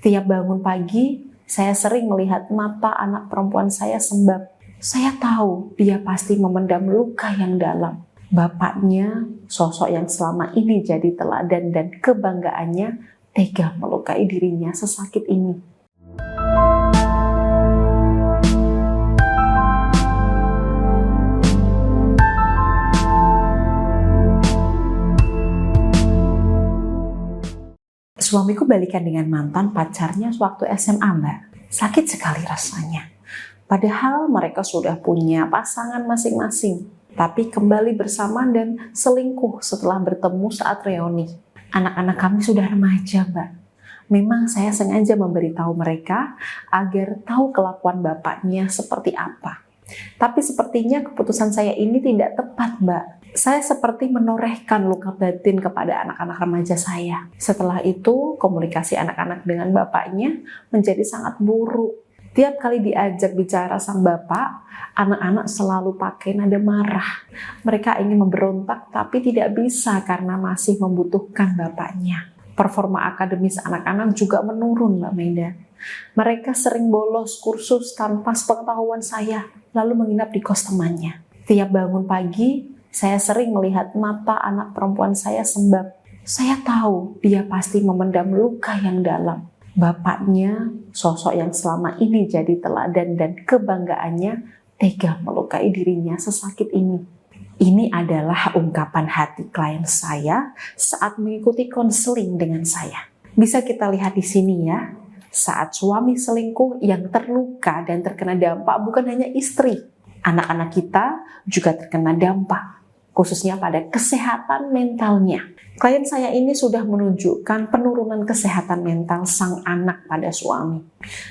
Tiap bangun pagi, saya sering melihat mata anak perempuan saya sembab. Saya tahu dia pasti memendam luka yang dalam. Bapaknya, sosok yang selama ini jadi teladan dan kebanggaannya, tega melukai dirinya sesakit ini. Suamiku balikan dengan mantan pacarnya waktu SMA, Mbak. Sakit sekali rasanya. Padahal mereka sudah punya pasangan masing-masing, tapi kembali bersama dan selingkuh setelah bertemu saat reuni. Anak-anak kami sudah remaja, Mbak. Memang saya sengaja memberitahu mereka agar tahu kelakuan bapaknya seperti apa. Tapi sepertinya keputusan saya ini tidak tepat, Mbak. Saya seperti menorehkan luka batin kepada anak-anak remaja saya. Setelah itu, komunikasi anak-anak dengan bapaknya menjadi sangat buruk. Tiap kali diajak bicara sang bapak, anak-anak selalu pakai nada marah. Mereka ingin memberontak tapi tidak bisa karena masih membutuhkan bapaknya. Performa akademis anak-anak juga menurun, Mbak Meda. Mereka sering bolos kursus tanpa sepengetahuan saya, lalu menginap di kos temannya. Tiap bangun pagi, saya sering melihat mata anak perempuan saya sembab. Saya tahu dia pasti memendam luka yang dalam. Bapaknya, sosok yang selama ini jadi teladan dan kebanggaannya, tega melukai dirinya sesakit ini. Ini adalah ungkapan hati klien saya saat mengikuti konseling dengan saya. Bisa kita lihat di sini ya, saat suami selingkuh yang terluka dan terkena dampak bukan hanya istri. Anak-anak kita juga terkena dampak, khususnya pada kesehatan mentalnya. Klien saya ini sudah menunjukkan penurunan kesehatan mental sang anak pada suami.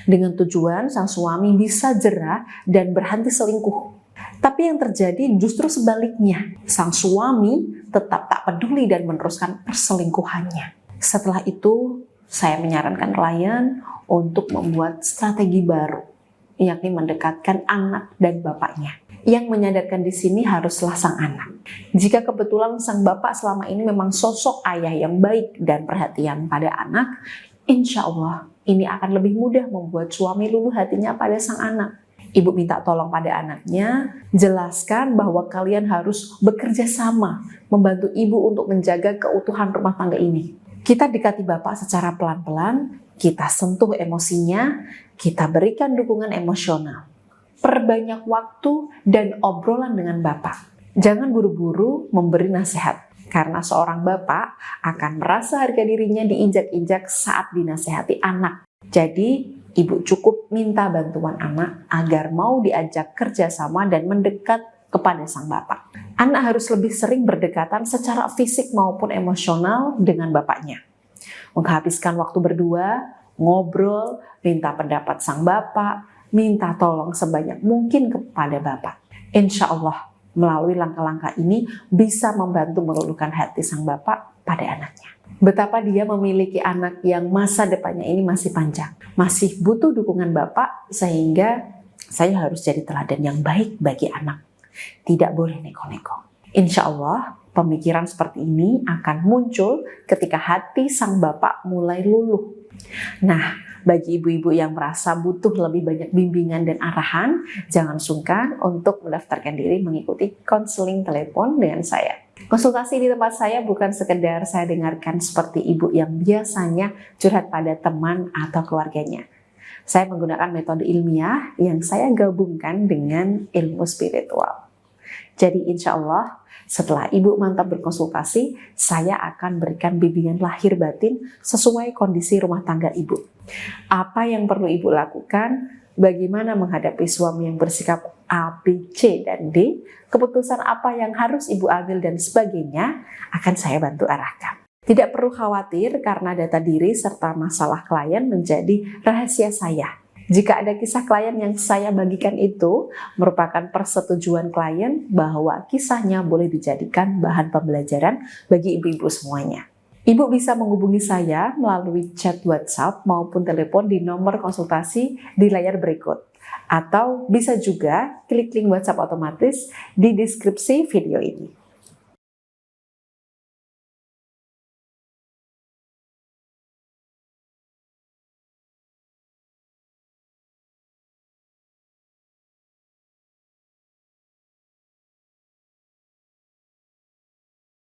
Dengan tujuan sang suami bisa jera dan berhenti selingkuh. Tapi yang terjadi justru sebaliknya. Sang suami tetap tak peduli dan meneruskan perselingkuhannya. Setelah itu, saya menyarankan klien untuk membuat strategi baru, yakni mendekatkan anak dan bapaknya. Yang menyadarkan di sini haruslah sang anak. Jika kebetulan sang bapak selama ini memang sosok ayah yang baik dan perhatian pada anak, insya Allah ini akan lebih mudah membuat suami luluh hatinya pada sang anak. Ibu minta tolong pada anaknya, jelaskan bahwa kalian harus bekerja sama, membantu ibu untuk menjaga keutuhan rumah tangga ini. Kita dekati bapak secara pelan-pelan, kita sentuh emosinya, kita berikan dukungan emosional. Perbanyak waktu dan obrolan dengan bapak. Jangan buru-buru memberi nasihat, karena seorang bapak akan merasa harga dirinya diinjak-injak saat dinasehati anak. Jadi, ibu cukup minta bantuan anak agar mau diajak kerjasama dan mendekat kepada sang bapak. Anak harus lebih sering berdekatan secara fisik maupun emosional dengan bapaknya. Menghabiskan waktu berdua, ngobrol, minta pendapat sang bapak, minta tolong sebanyak mungkin kepada bapak. Insya Allah, melalui langkah-langkah ini bisa membantu meluluhkan hati sang bapak pada anaknya. Betapa dia memiliki anak yang masa depannya ini masih panjang, masih butuh dukungan bapak, sehingga saya harus jadi teladan yang baik bagi anak. Tidak boleh neko-neko. Insya Allah, pemikiran seperti ini akan muncul ketika hati sang bapak mulai luluh. Nah, bagi ibu-ibu yang merasa butuh lebih banyak bimbingan dan arahan, jangan sungkan untuk mendaftarkan diri mengikuti konseling telepon dengan saya. Konsultasi di tempat saya bukan sekedar saya dengarkan seperti ibu yang biasanya curhat pada teman atau keluarganya. Saya menggunakan metode ilmiah yang saya gabungkan dengan ilmu spiritual. Jadi insya Allah, setelah ibu mantap berkonsultasi, saya akan berikan bimbingan lahir batin sesuai kondisi rumah tangga ibu. Apa yang perlu ibu lakukan, bagaimana menghadapi suami yang bersikap A, B, C, dan D, keputusan apa yang harus ibu ambil dan sebagainya, akan saya bantu arahkan. Tidak perlu khawatir karena data diri serta masalah klien menjadi rahasia saya. Jika ada kisah klien yang saya bagikan itu merupakan persetujuan klien bahwa kisahnya boleh dijadikan bahan pembelajaran bagi ibu-ibu semuanya. Ibu bisa menghubungi saya melalui chat WhatsApp maupun telepon di nomor konsultasi di layar berikut. Atau bisa juga klik link WhatsApp otomatis di deskripsi video ini.